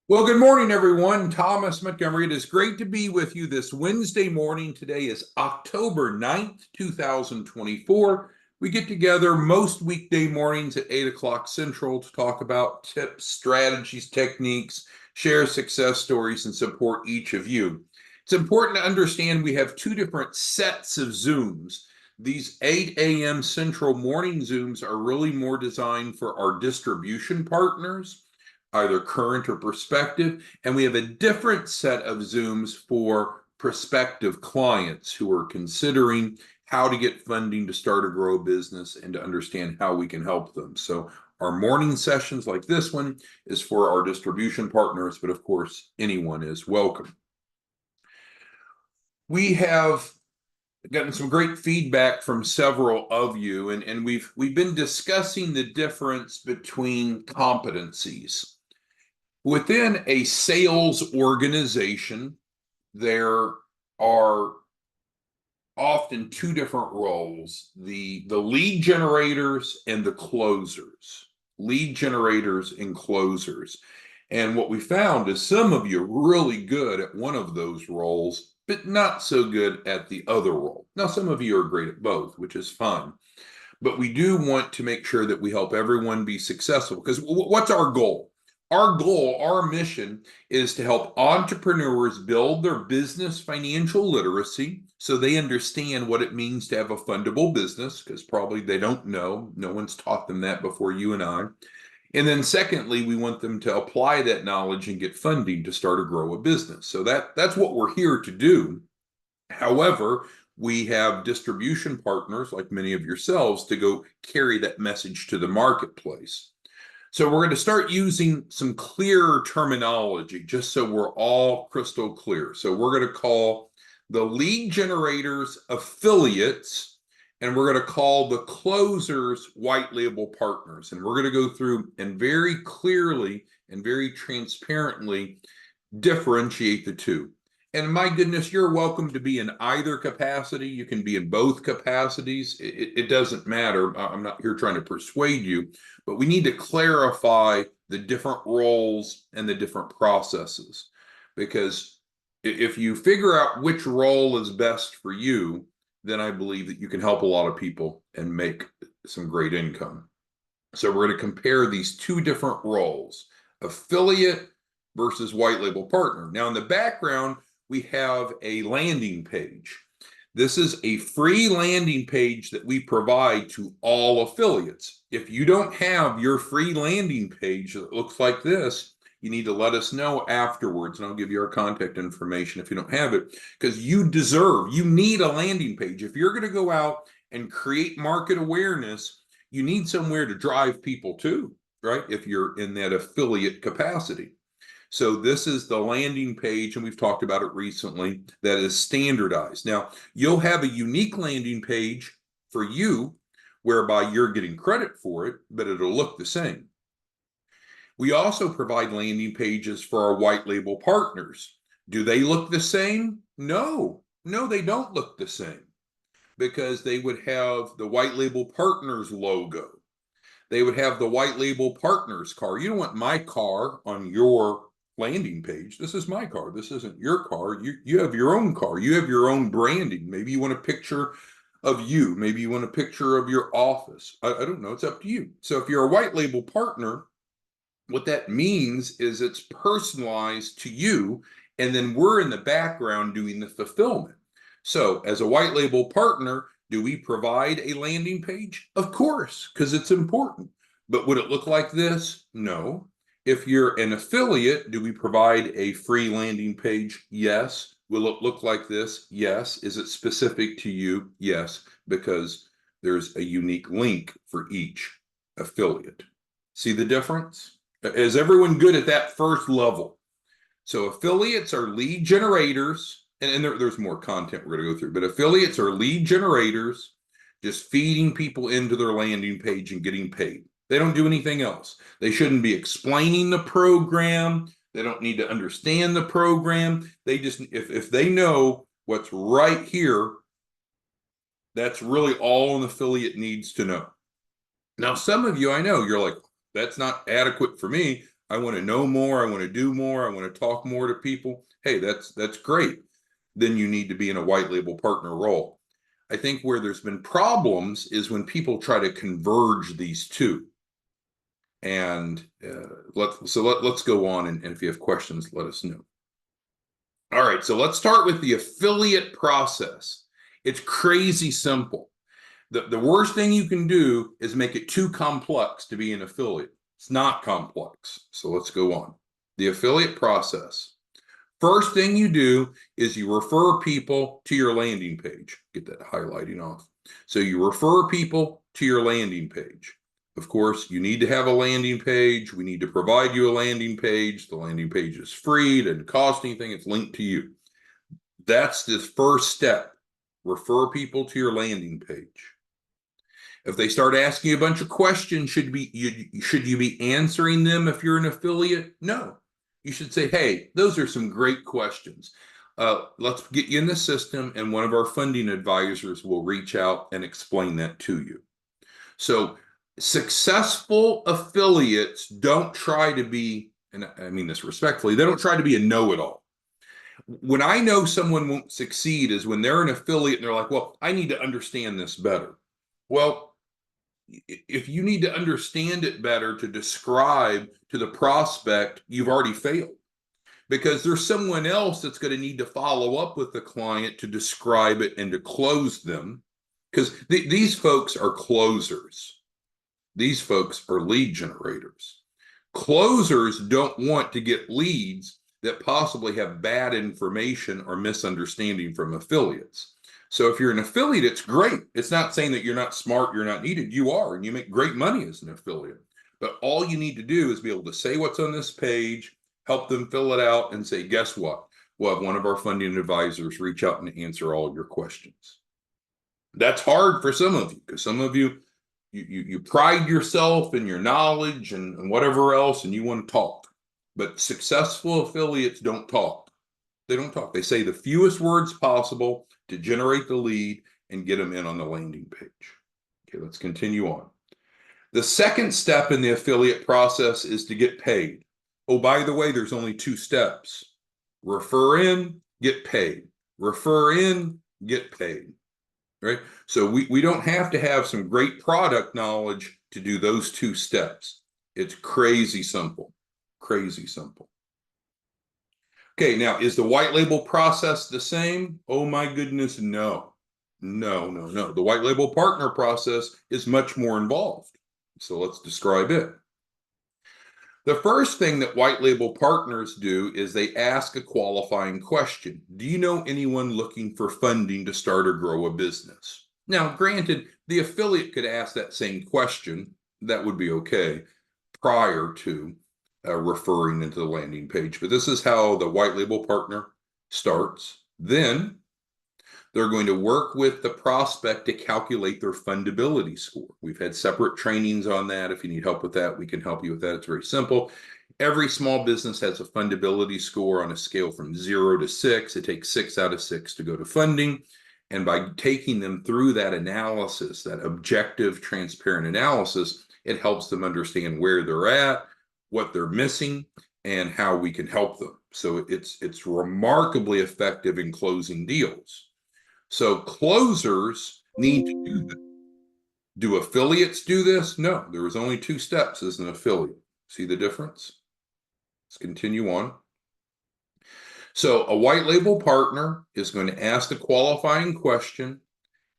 Well, good morning, everyone. Thomas Montgomery. It is great to be with you this Wednesday morning. Today is October 9th, 2024. We get together most weekday mornings at 8 o'clock Central to talk about tips, strategies, techniques, share success stories, and support each of you. It's important to understand we have two different sets of Zooms. These 8 a.m. Central morning Zooms are really more designed for our distribution partners, either current or prospective, and we have a different set of Zooms for prospective clients who are considering how to get funding to start or grow a business and to understand how we can help them. So our morning sessions like this one is for our distribution partners, but of course, anyone is welcome. We have gotten some great feedback from several of you, and we've been discussing the difference between competencies. Within a sales organization, there are often two different roles, the lead generators and the closers. Lead generators and closers. And what we found is some of you are really good at one of those roles, but not so good at the other role. Now, some of you are great at both, which is fun. But we do want to make sure that we help everyone be successful, because what's our goal? Our goal, our mission is to help entrepreneurs build their business financial literacy so they understand what it means to have a fundable business, because probably they don't know. No one's taught them that before you and I. And then secondly, we want them to apply that knowledge and get funding to start or grow a business. So that's what we're here to do. However, we have distribution partners like many of yourselves to go carry that message to the marketplace. So we're going to start using some clearer terminology just so we're all crystal clear. So we're going to call the lead generators affiliates, and we're going to call the closers white label partners. And we're going to go through and very clearly and very transparently differentiate the two. And my goodness, you're welcome to be in either capacity. You can be in both capacities. It doesn't matter. I'm not here trying to persuade you, but we need to clarify the different roles and the different processes. Because if you figure out which role is best for you, then I believe that you can help a lot of people and make some great income. So we're going to compare these two different roles, affiliate versus white label partner. Now, in the background, we have a landing page. This is a free landing page that we provide to all affiliates. If you don't have your free landing page that looks like this, you need to let us know afterwards, and I'll give you our contact information if you don't have it, because you need a landing page. If you're going to go out and create market awareness, you need somewhere to drive people to, right? If you're in that affiliate capacity. So this is the landing page, and we've talked about it recently, that is standardized. Now, you'll have a unique landing page for you, whereby you're getting credit for it, but it'll look the same. We also provide landing pages for our white label partners. Do they look the same? No, they don't look the same, because they would have the white label partners logo. They would have the white label partners car. You don't want my car on your landing page. This is my car. This isn't your car. You have your own car. You have your own branding. Maybe you want a picture of you. Maybe you want a picture of your office. I don't know. It's up to you. So if you're a white label partner, what that means is it's personalized to you, and then we're in the background doing the fulfillment. So as a white label partner, do we provide a landing page? Of course, because it's important. But would it look like this? No. If you're an affiliate, do we provide a free landing page? Yes. Will it look like this? Yes. Is it specific to you? Yes, because there's a unique link for each affiliate. See the difference? Is everyone good at that first level? So affiliates are lead generators, and there's more content we're going to go through, but affiliates are lead generators, just feeding people into their landing page and getting paid. They don't do anything else. They shouldn't be explaining the program. They don't need to understand the program. They just, if they know what's right here, that's really all an affiliate needs to know. Now, some of you, I know, you're like, that's not adequate for me. I want to know more. I want to do more. I want to talk more to people. Hey, that's great. Then you need to be in a white label partner role. I think where there's been problems is when people try to converge these two. And let's go on, and if you have questions, let us know. All right, so let's start with the affiliate process. It's crazy simple. The worst thing you can do is make it too complex to be an affiliate. It's not complex. So let's go on. The affiliate process. First thing you do is you refer people to your landing page. Get that highlighting off. So you refer people to your landing page. Of course, you need to have a landing page. We need to provide you a landing page. The landing page is free. It doesn't cost anything. It's linked to you. That's the first step. Refer people to your landing page. If they start asking you a bunch of questions, should you be answering them if you're an affiliate? No. You should say, hey, those are some great questions. Let's get you in the system, and one of our funding advisors will reach out and explain that to you. So successful affiliates don't try to be, and I mean this respectfully, they don't try to be a know-it-all. When I know someone won't succeed is when they're an affiliate and they're like, well, I need to understand this better. Well, if you need to understand it better to describe to the prospect, you've already failed, because there's someone else that's going to need to follow up with the client to describe it and to close them, because these folks are closers. These folks are lead generators. Closers don't want to get leads that possibly have bad information or misunderstanding from affiliates. So if you're an affiliate, it's great. It's not saying that you're not smart, you're not needed. You are, and you make great money as an affiliate. But all you need to do is be able to say what's on this page, help them fill it out, and say, guess what? We'll have one of our funding advisors reach out and answer all of your questions. That's hard for some of you, because some of you pride yourself in your knowledge and whatever else, and you want to talk. But successful affiliates don't talk. They don't talk. They say the fewest words possible to generate the lead and get them in on the landing page. Okay, let's continue on. The second step in the affiliate process is to get paid. Oh, by the way, there's only two steps. Refer in, get paid. Refer in, get paid. Right? So we don't have to have some great product knowledge to do those two steps. It's crazy simple. Crazy simple. Okay, now, is the white label process the same? Oh my goodness, no. No. The white label partner process is much more involved. So let's describe it. The first thing that white label partners do is they ask a qualifying question. Do you know anyone looking for funding to start or grow a business? Now, granted, the affiliate could ask that same question. That would be okay prior to referring into the landing page. But this is how the white label partner starts. Then they're going to work with the prospect to calculate their fundability score. We've had separate trainings on that. If you need help with that, we can help you with that. It's very simple. Every small business has a fundability score on a scale from 0 to 6. It takes 6 out of 6 to go to funding. And by taking them through that analysis, that objective, transparent analysis, it helps them understand where they're at, what they're missing, and how we can help them. So it's remarkably effective in closing deals. So closers need to do this. Do affiliates do this? No, there is only two steps as an affiliate. See the difference? Let's continue on. So a white label partner is going to ask a qualifying question,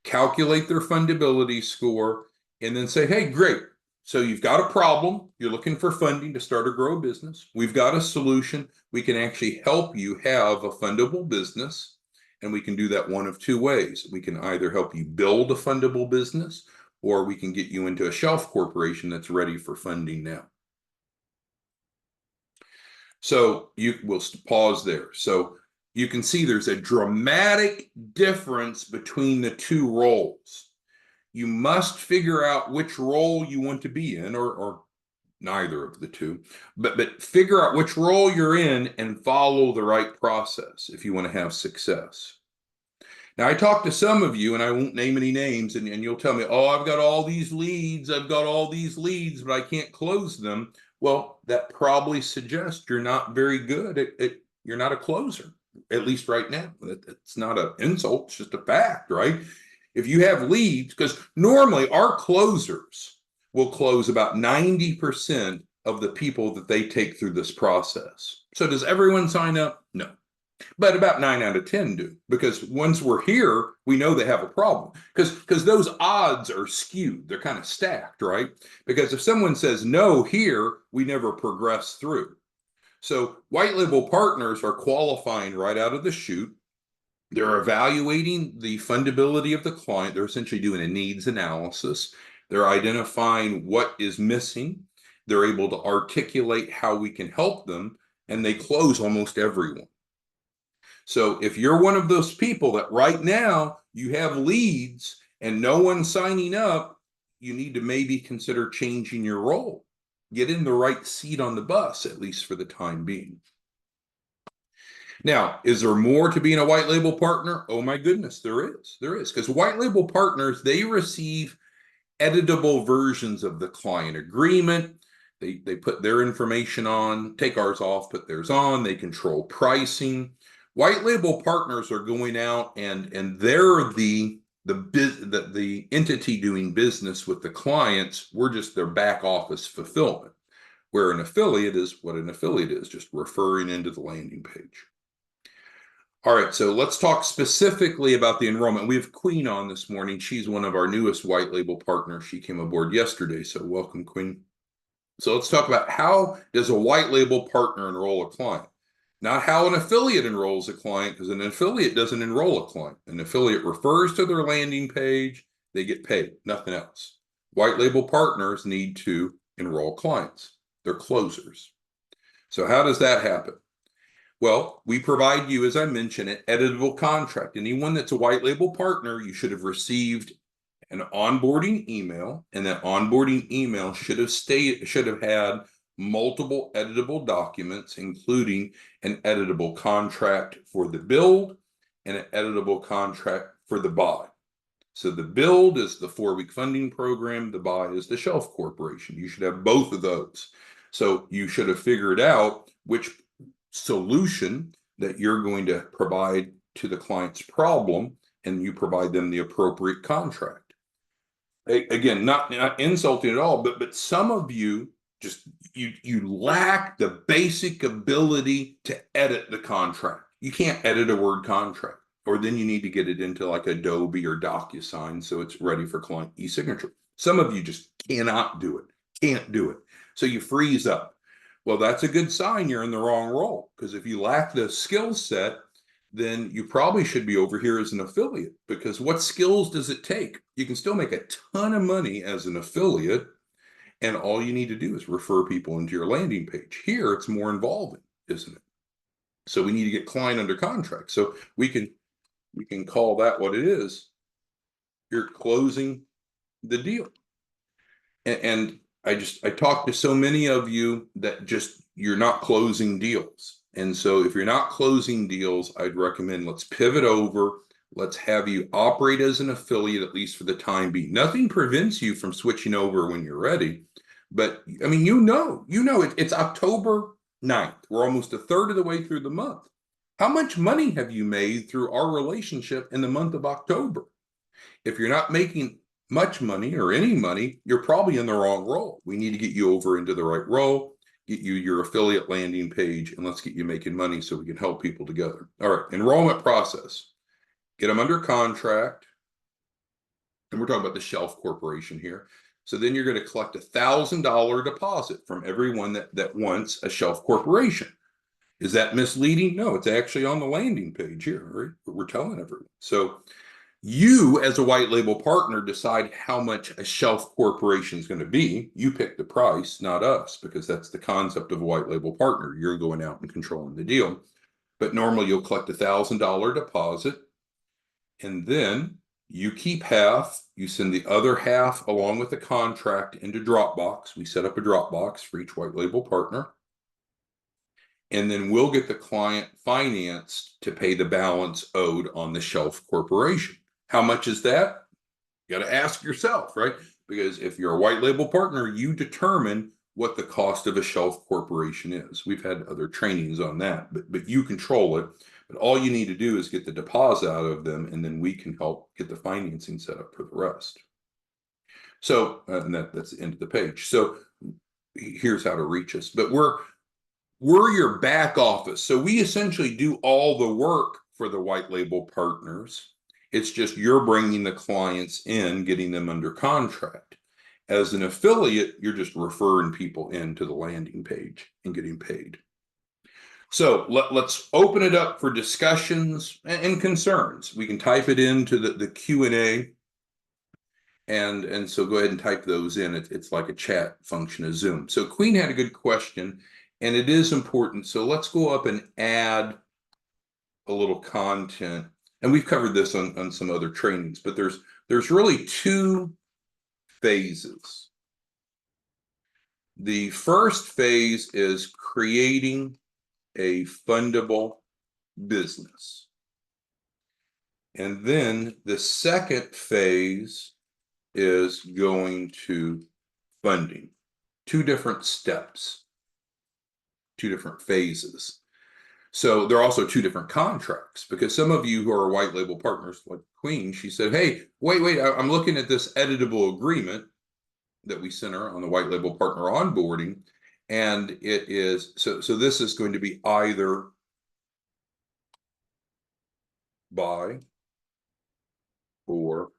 calculate their fundability score, and then say, hey, great. So you've got a problem. You're looking for funding to start or grow a business. We've got a solution. We can actually help you have a fundable business. And we can do that one of two ways. We can either help you build a fundable business, or we can get you into a shelf corporation that's ready for funding now. So we'll pause there. So you can see there's a dramatic difference between the two roles. You must figure out which role you want to be in, or neither of the two, but figure out which role you're in and follow the right process if you want to have success. Now, I talked to some of you, and I won't name any names, and you'll tell me, oh, I've got all these leads, but I can't close them. Well, that probably suggests you're not very good you're not a closer, at least right now. It's not an insult, it's just a fact, right? If you have leads, because normally our closers will close about 90% of the people that they take through this process. So does everyone sign up? No. But about 9 out of 10 do, because once we're here, we know they have a problem. Because those odds are skewed, they're kind of stacked, right? Because if someone says no here, we never progress through. So white label partners are qualifying right out of the chute. They're evaluating the fundability of the client. They're essentially doing a needs analysis. They're identifying what is missing. They're able to articulate how we can help them, and they close almost everyone. So if you're one of those people that right now you have leads and no one's signing up, you need to maybe consider changing your role. Get in the right seat on the bus, at least for the time being. Now, is there more to being a white label partner? Oh my goodness, there is. There is. Because white label partners, they receive editable versions of the client agreement. They put their information on, take ours off, put theirs on. They control pricing. White label partners are going out and they're the entity doing business with the clients. We're just their back office fulfillment. Where an affiliate is what an affiliate is, just referring into the landing page. All right, so let's talk specifically about the enrollment. We have Queen on this morning. She's one of our newest white label partners. She came aboard yesterday, so welcome, Queen. So let's talk about how does a white label partner enroll a client? Not how an affiliate enrolls a client, because an affiliate doesn't enroll a client. An affiliate refers to their landing page, they get paid, nothing else. White label partners need to enroll clients. They're closers. So how does that happen? Well, we provide you, as I mentioned, an editable contract. Anyone that's a white label partner, you should have received an onboarding email, and that onboarding email should have had multiple editable documents, including an editable contract for the build and an editable contract for the buy. So the build is the 4-week funding program, the buy is the shelf corporation. You should have both of those. So you should have figured out which solution that you're going to provide to the client's problem, and you provide them the appropriate contract. Again, not insulting at all, but some of you just you lack the basic ability to edit the contract. You can't edit a Word contract, or then you need to get it into like Adobe or DocuSign so it's ready for client e-signature. Some of you just cannot do it, can't do it. So you freeze up. Well, that's a good sign you're in the wrong role, because if you lack the skill set, then you probably should be over here as an affiliate, because what skills does it take? You can still make a ton of money as an affiliate, and all you need to do is refer people into your landing page. Here, it's more involving, isn't it? So we need to get client under contract. So we can call that what it is. You're closing the deal. And I talked to so many of you that just you're not closing deals. And so if you're not closing deals, I'd recommend let's pivot over. Let's have you operate as an affiliate, at least for the time being. Nothing prevents you from switching over when you're ready. But I mean, it's October 9th. We're almost a third of the way through the month. How much money have you made through our relationship in the month of October? If you're not making much money or any money, you're probably in the wrong role. We need to get you over into the right role, get you your affiliate landing page, and let's get you making money so we can help people together. All right, enrollment process. Get them under contract. And we're talking about the shelf corporation here. So then you're going to collect $1,000 deposit from everyone that wants a shelf corporation. Is that misleading? No, it's actually on the landing page here, right? We're telling everyone. So you, as a white label partner, decide how much a shelf corporation is going to be. You pick the price, not us, because that's the concept of a white label partner. You're going out and controlling the deal. But normally you'll collect $1,000 deposit, and then you keep half. You send the other half along with the contract into Dropbox. We set up a Dropbox for each white label partner. And then we'll get the client financed to pay the balance owed on the shelf corporation. How much is that? You got to ask yourself, right? Because if you're a white label partner, you determine what the cost of a shelf corporation is. We've had other trainings on that, but you control it. But all you need to do is get the deposit out of them, and then we can help get the financing set up for the rest. So, and that's the end of the page. So here's how to reach us. But we're your back office. So we essentially do all the work for the white label partners. It's just you're bringing the clients in, getting them under contract. As an affiliate, you're just referring people into the landing page and getting paid. So let's open it up for discussions and concerns. We can type it into the Q&A. And so go ahead and type those in. It's like a chat function of Zoom. So Queen had a good question, and it is important. So let's go up and add a little content. And we've covered this on some other trainings, but there's really two phases. The first phase is creating a fundable business. And then the second phase is going to funding. Two different steps, two different phases. So there are also two different contracts, because some of you who are white label partners, like Queen, she said, hey, wait, I'm looking at this editable agreement that we sent her on the white label partner onboarding. And it is, so this is going to be either buy or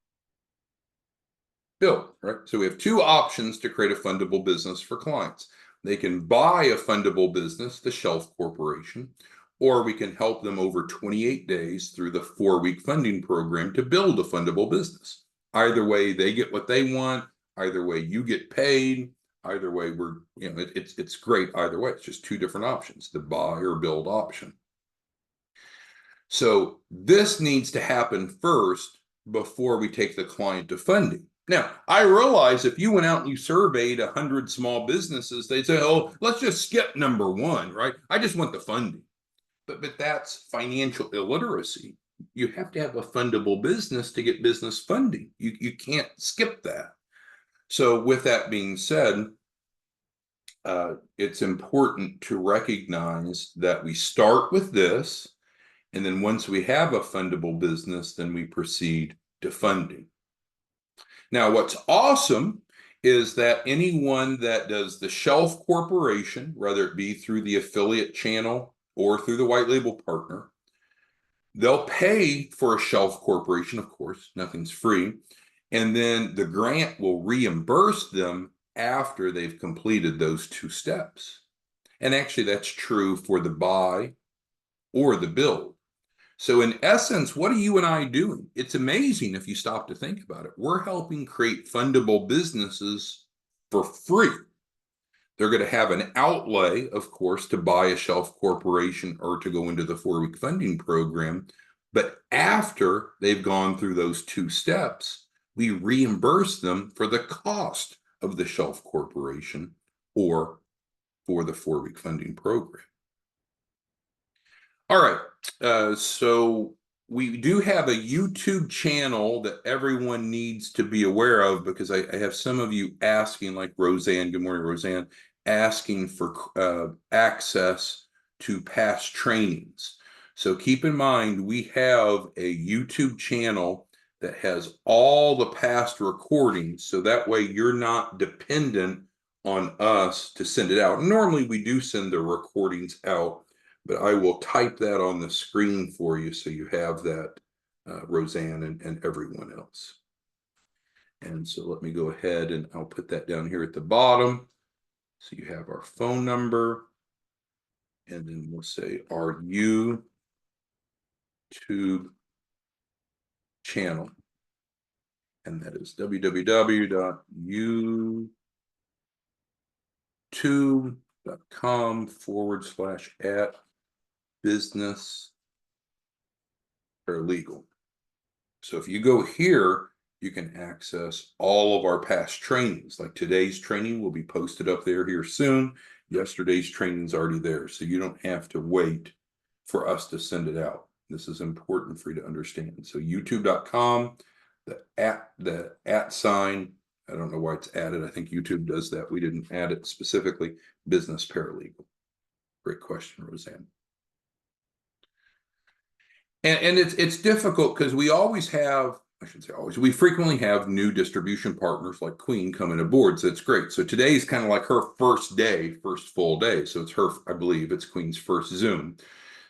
build, right? So we have two options to create a fundable business for clients. They can buy a fundable business, the Shelf Corporation, or we can help them over 28 days through the 4-week funding program to build a fundable business. Either way, they get what they want. Either way, you get paid. Either way, it's great either way. It's just two different options, the buy or build option. So this needs to happen first before we take the client to funding. Now, I realize if you went out and you surveyed 100 small businesses, they'd say, oh, let's just skip number one, right? I just want the funding. But that's financial illiteracy. You have to have a fundable business to get business funding. You can't skip that. So with that being said, it's important to recognize that we start with this, and then once we have a fundable business, then we proceed to funding. Now, what's awesome is that anyone that does the Shelf Corporation, whether it be through the affiliate channel or through the white label partner, they'll pay for a Shelf Corporation, of course, nothing's free, and then the grant will reimburse them after they've completed those two steps. And actually, that's true for the buy or the build. So in essence, what are you and I doing? It's amazing if you stop to think about it. We're helping create fundable businesses for free. They're going to have an outlay, of course, to buy a Shelf Corporation or to go into the 4-week funding program. But after they've gone through those two steps, we reimburse them for the cost of the Shelf Corporation or for the 4-week funding program. All right, so we do have a YouTube channel that everyone needs to be aware of, because I have some of you asking, like Roseanne, good morning, Roseanne, asking for access to past trainings. So keep in mind, we have a YouTube channel that has all the past recordings, so that way you're not dependent on us to send it out. Normally we do send the recordings out, but I will type that on the screen for you so you have that, Roseanne and everyone else. And so let me go ahead and I'll put that down here at the bottom. So you have our phone number, and then we'll say our YouTube channel. And that is www.youtube.com/@business paralegal. So if you go here, you can access all of our past trainings. Like today's training will be posted up there here soon. Yesterday's training's already there, so you don't have to wait for us to send it out. This is important for you to understand. So youtube.com, the @ sign, I don't know why it's added. I think YouTube does that. We didn't add it specifically. Business paralegal. Great question, Roseanne. And it's difficult because we always have, I shouldn't say always, we frequently have new distribution partners like Queen coming aboard. So it's great. So today's kind of like her first day, first full day. So it's her, I believe it's Queen's first Zoom.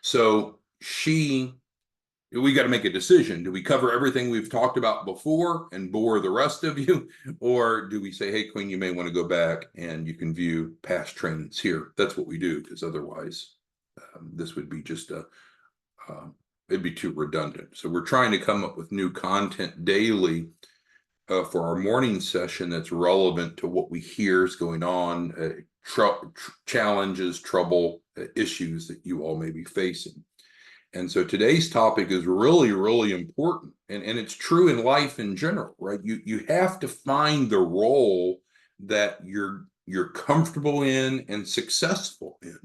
So we got to make a decision. Do we cover everything we've talked about before and bore the rest of you? Or do we say, hey, Queen, you may want to go back and you can view past trainings here? That's what we do, because otherwise this would be just it'd be too redundant. So we're trying to come up with new content daily for our morning session that's relevant to what we hear is going on, challenges, trouble, issues that you all may be facing. And so today's topic is really, really important. And it's true in life in general, right? You have to find the role that you're comfortable in and successful in.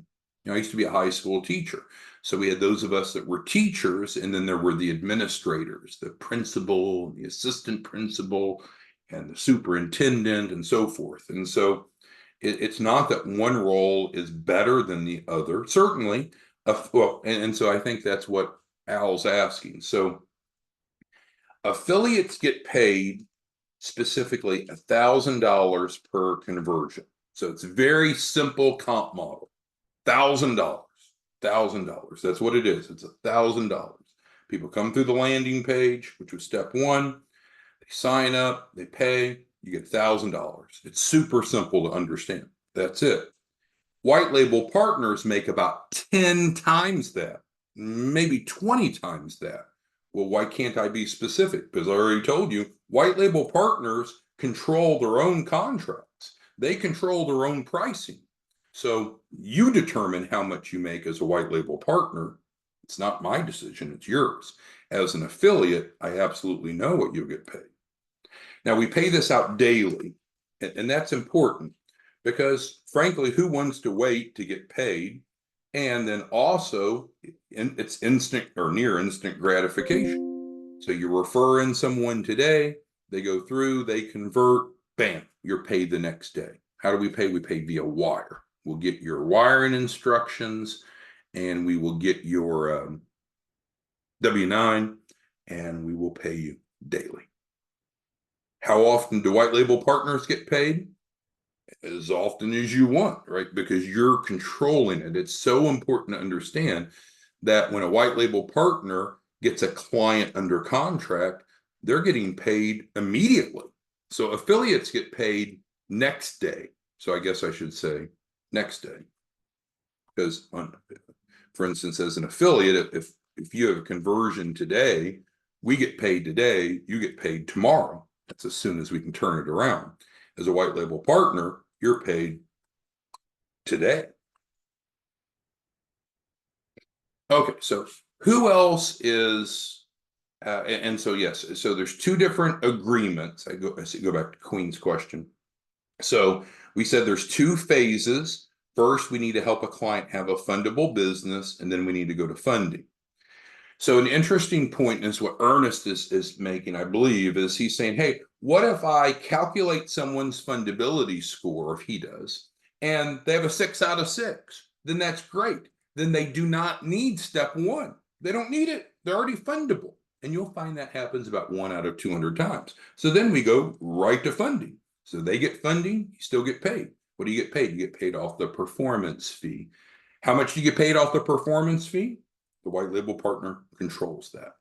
You know, I used to be a high school teacher. So we had those of us that were teachers, and then there were the administrators, the principal, the assistant principal, and the superintendent, and so forth. And so it's not that one role is better than the other. Certainly, well, and so I think that's what Al's asking. So affiliates get paid specifically $1,000 per conversion. So it's a very simple comp model. $1,000. That's what it is. It's $1,000. People come through the landing page, which was step one. They sign up, they pay, you get $1,000. It's super simple to understand. That's it. White label partners make about 10 times that, maybe 20 times that. Well, why can't I be specific? Because I already told you, white label partners control their own contracts. They control their own pricing. So you determine how much you make as a white label partner. It's not my decision, it's yours. As an affiliate, I absolutely know what you'll get paid. Now, we pay this out daily, and that's important because, frankly, who wants to wait to get paid? And then also, it's instant or near instant gratification. So you refer in someone today, they go through, they convert, bam, you're paid the next day. How do we pay? We pay via wire. We'll get your wiring instructions, and we will get your W-9, and we will pay you daily. How often do white label partners get paid? As often as you want, right? Because you're controlling it. It's so important to understand that when a white label partner gets a client under contract, they're getting paid immediately. So affiliates get paid next day. So I guess I should say next day. Because, for instance, as an affiliate, if you have a conversion today, we get paid today, you get paid tomorrow. That's as soon as we can turn it around. As a white label partner, you're paid today. Okay, so who else is, and so yes, so there's two different agreements. I go back to Queen's question. So we said there's two phases. First, we need to help a client have a fundable business, and then we need to go to funding. So an interesting point is what Ernest is making, I believe, is he's saying, hey, what if I calculate someone's fundability score, if he does, and they have a 6 out of 6? Then that's great. Then they do not need step one. They don't need it. They're already fundable. And you'll find that happens about 1 out of 200 times. So then we go right to funding. So they get funding, you still get paid. What do you get paid? You get paid off the performance fee. How much do you get paid off the performance fee? The white label partner controls that.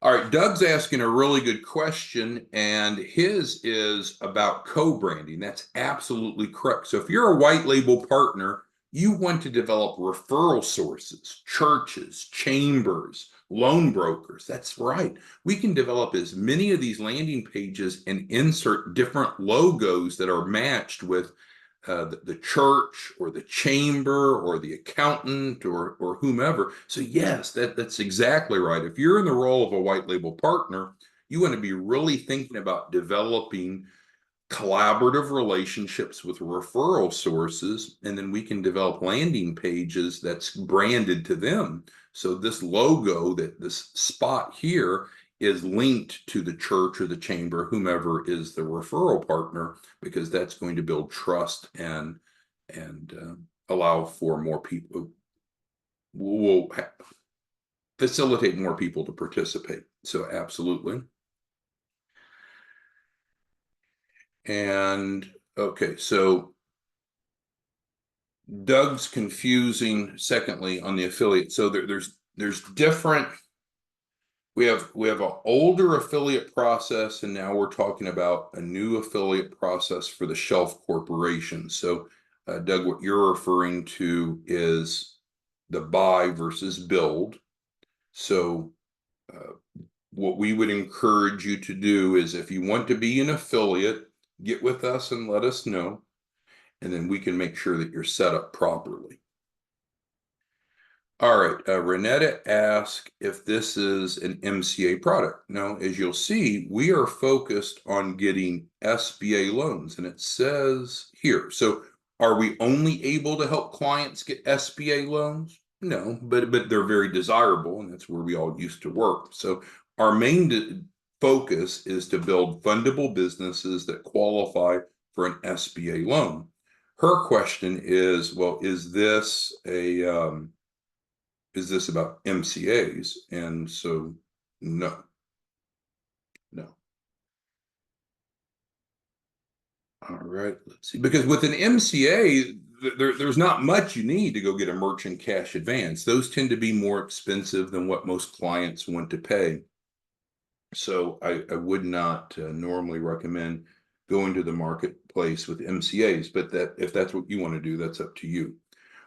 All right, Doug's asking a really good question, and his is about co-branding. That's absolutely correct. So if you're a white label partner, you want to develop referral sources, churches, chambers, loan brokers. That's right. We can develop as many of these landing pages and insert different logos that are matched with the church or the chamber or the accountant or whomever. So yes, that's exactly right. If you're in the role of a white label partner, you want to be really thinking about developing collaborative relationships with referral sources, and then we can develop landing pages that's branded to them. So this logo, this spot here, is linked to the church or the chamber, whomever is the referral partner, because that's going to build trust and allow for more people, will facilitate more people to participate. So absolutely. And okay, so Doug's confusing secondly on the affiliate. So there's different. We have an older affiliate process, and now we're talking about a new affiliate process for the shelf corporation. So, Doug, what you're referring to is the buy versus build. So, what we would encourage you to do is, if you want to be an affiliate, get with us and let us know, and then we can make sure that you're set up properly. All right, Renetta asked if this is an MCA product. Now, as you'll see, we are focused on getting SBA loans, and it says here. So, are we only able to help clients get SBA loans? No, but they're very desirable, and that's where we all used to work. So, our main focus is to build fundable businesses that qualify for an SBA loan. Her question is, well, is this about MCAs? And so, no. All right, let's see. Because with an MCA, there's not much you need to go get a merchant cash advance. Those tend to be more expensive than what most clients want to pay. So I would not normally recommend going to the marketplace with MCAs, but if that's what you want to do, that's up to you.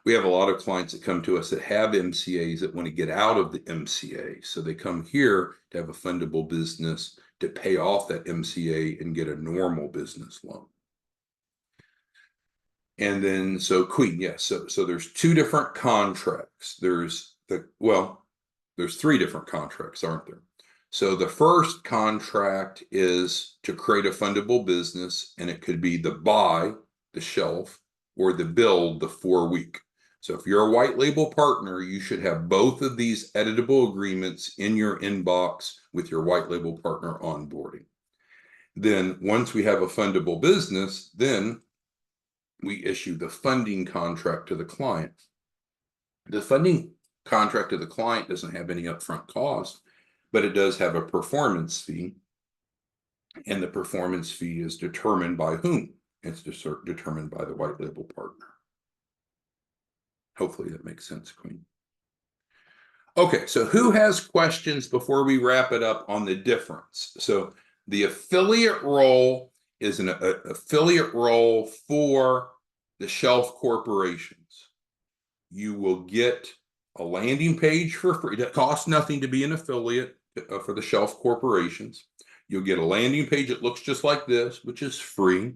We have a lot of clients that come to us that have MCAs that want to get out of the MCA. So they come here to have a fundable business to pay off that MCA and get a normal business loan. And then, so Queen, yes. So there's two different contracts. There's three different contracts, aren't there? So the first contract is to create a fundable business, and it could be the buy, the shelf, or the build, the 4-week. So if you're a white label partner, you should have both of these editable agreements in your inbox with your white label partner onboarding. Then once we have a fundable business, then we issue the funding contract to the client. The funding contract to the client doesn't have any upfront cost, but it does have a performance fee. And the performance fee is determined by whom? It's determined by the white label partner. Hopefully that makes sense, Queen. Okay, so who has questions before we wrap it up on the difference? So the affiliate role is an affiliate role for the shelf corporations. You will get a landing page for free. That costs nothing to be an affiliate for the shelf corporations. You'll get a landing page that looks just like this, which is free,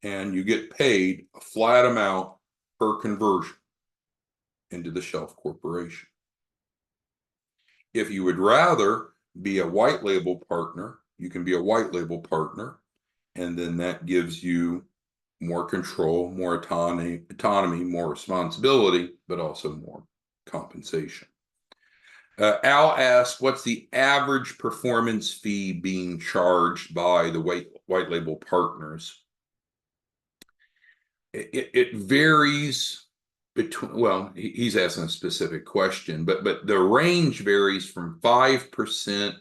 and you get paid a flat amount per conversion into the shelf corporation. If you would rather be a white label partner, you can be a white label partner, and then that gives you more control, more autonomy, more responsibility, but also more compensation. Al asked, what's the average performance fee being charged by the white label partners? It varies between, well, he's asking a specific question, but the range varies from 5%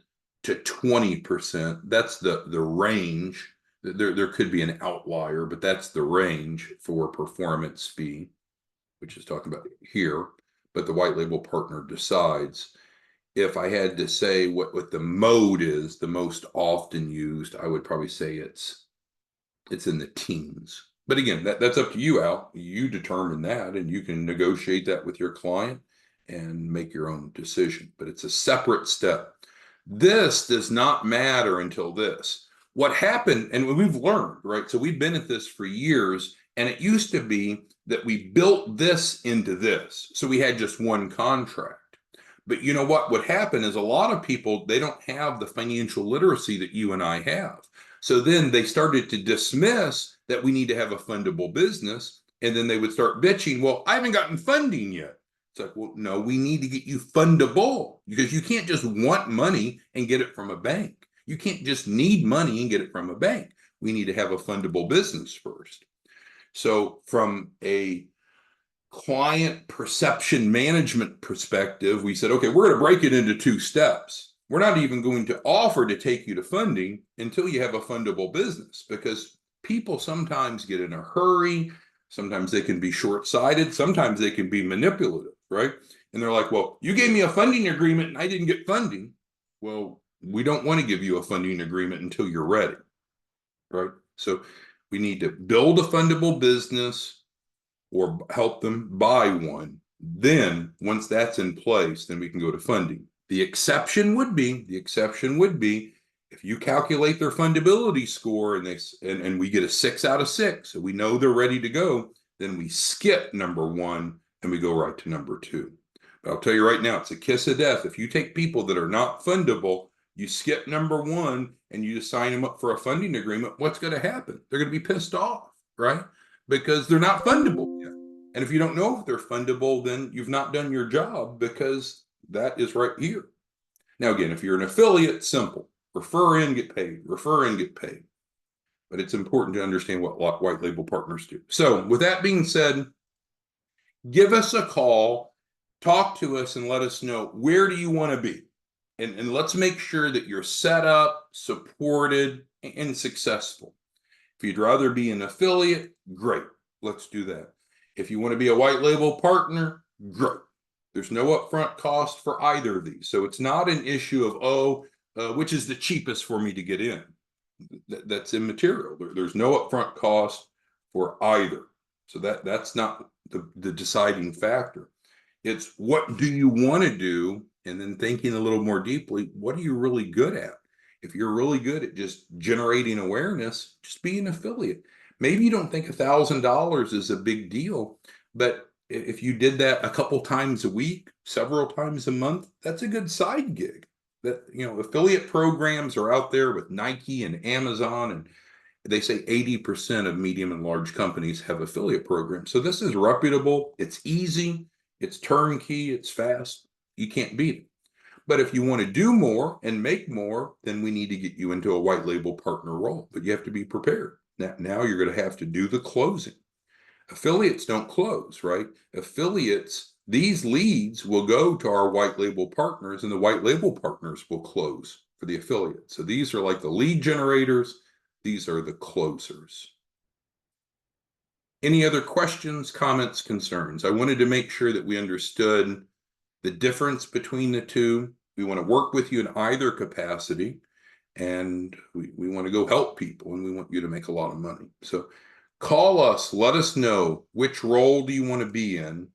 to 20%. That's the range. There could be an outlier, but that's the range for performance fee, which is talking about here. But the white label partner decides. If I had to say what the mode is, the most often used, I would probably say it's in the teens. But again, that's up to you, Al. You determine that, and you can negotiate that with your client and make your own decision. But it's a separate step. This does not matter until this. What happened, and we've learned, right? So we've been at this for years, and it used to be that we built this into this. So we had just one contract. But you know what happened is a lot of people, they don't have the financial literacy that you and I have. So then they started to dismiss that we need to have a fundable business. And then they would start bitching, well, I haven't gotten funding yet. It's like, well, no, we need to get you fundable, because you can't just want money and get it from a bank. You can't just need money and get it from a bank. We need to have a fundable business first. So from a client perception management perspective, we said, okay, we're going to break it into 2 steps. We're not even going to offer to take you to funding until you have a fundable business, because people sometimes get in a hurry. Sometimes they can be short-sighted. Sometimes they can be manipulative, right? And they're like, well, you gave me a funding agreement and I didn't get funding. Well, we don't want to give you a funding agreement until you're ready, right? So we need to build a fundable business or help them buy one. Then once that's in place, then we can go to funding. The exception would be if you calculate their fundability score and we get a 6 out of 6, so we know they're ready to go, then we skip number 1 and we go right to number 2. But I'll tell you right now, it's a kiss of death. If you take people that are not fundable, you skip number 1 and you just sign them up for a funding agreement, what's going to happen? They're going to be pissed off, right? Because they're not fundable yet. And if you don't know if they're fundable, then you've not done your job, because that is right here. Now, again, if you're an affiliate, simple. Refer in, get paid. Refer in, get paid. But it's important to understand what white label partners do. So with that being said, give us a call, talk to us, and let us know, where do you want to be? And let's make sure that you're set up, supported, and successful. If you'd rather be an affiliate, great. Let's do that. If you want to be a white label partner, great. There's no upfront cost for either of these. So it's not an issue of, which is the cheapest for me to get in. That's immaterial. There's no upfront cost for either. So that's not the deciding factor. It's, what do you want to do? And then thinking a little more deeply, what are you really good at? If you're really good at just generating awareness, just be an affiliate. Maybe you don't think $1,000 is a big deal, but if you did that a couple times a week, several times a month, that's a good side gig. That, affiliate programs are out there with Nike and Amazon, and they say 80% of medium and large companies have affiliate programs. So this is reputable. It's easy. It's turnkey. It's fast. You can't beat it. But if you want to do more and make more, then we need to get you into a white label partner role. But you have to be prepared. Now you're going to have to do the closing. Affiliates don't close, right? Affiliates, these leads will go to our white label partners, and the white label partners will close for the affiliate. So these are like the lead generators. These are the closers. Any other questions, comments, concerns? I wanted to make sure that we understood the difference between the two. We want to work with you in either capacity, and we want to go help people, and we want you to make a lot of money. So call us, let us know which role do you want to be in,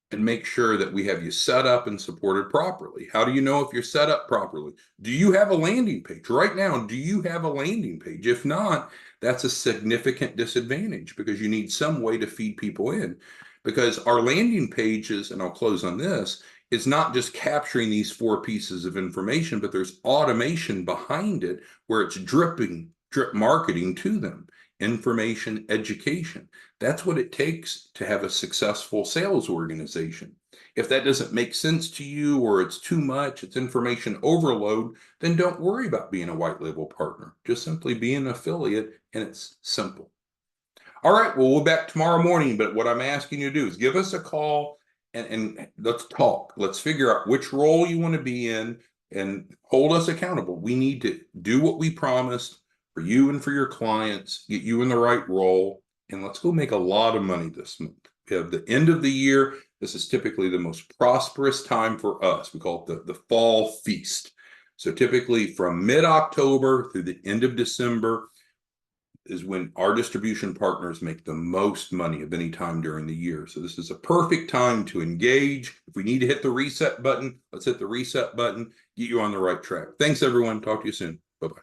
and make sure that we have you set up and supported properly. How do you know if you're set up properly? Do you have a landing page? Right now, do you have a landing page? If not, that's a significant disadvantage, because you need some way to feed people in. Because our landing pages, and I'll close on this, it's not just capturing these 4 pieces of information, but there's automation behind it where it's drip marketing to them. Information, education. That's what it takes to have a successful sales organization. If that doesn't make sense to you, or it's too much, it's information overload, then don't worry about being a white label partner. Just simply be an affiliate, and it's simple. All right, well, we'll be back tomorrow morning, but what I'm asking you to do is give us a call and let's talk. Let's figure out which role you want to be in and hold us accountable. We need to do what we promised for you and for your clients, get you in the right role, and let's go make a lot of money this month. We have the end of the year. This is typically the most prosperous time for us. We call it the fall feast. So typically from mid-October through the end of December is when our distribution partners make the most money of any time during the year. So this is a perfect time to engage. If we need to hit the reset button, let's hit the reset button, get you on the right track. Thanks, everyone. Talk to you soon. Bye-bye.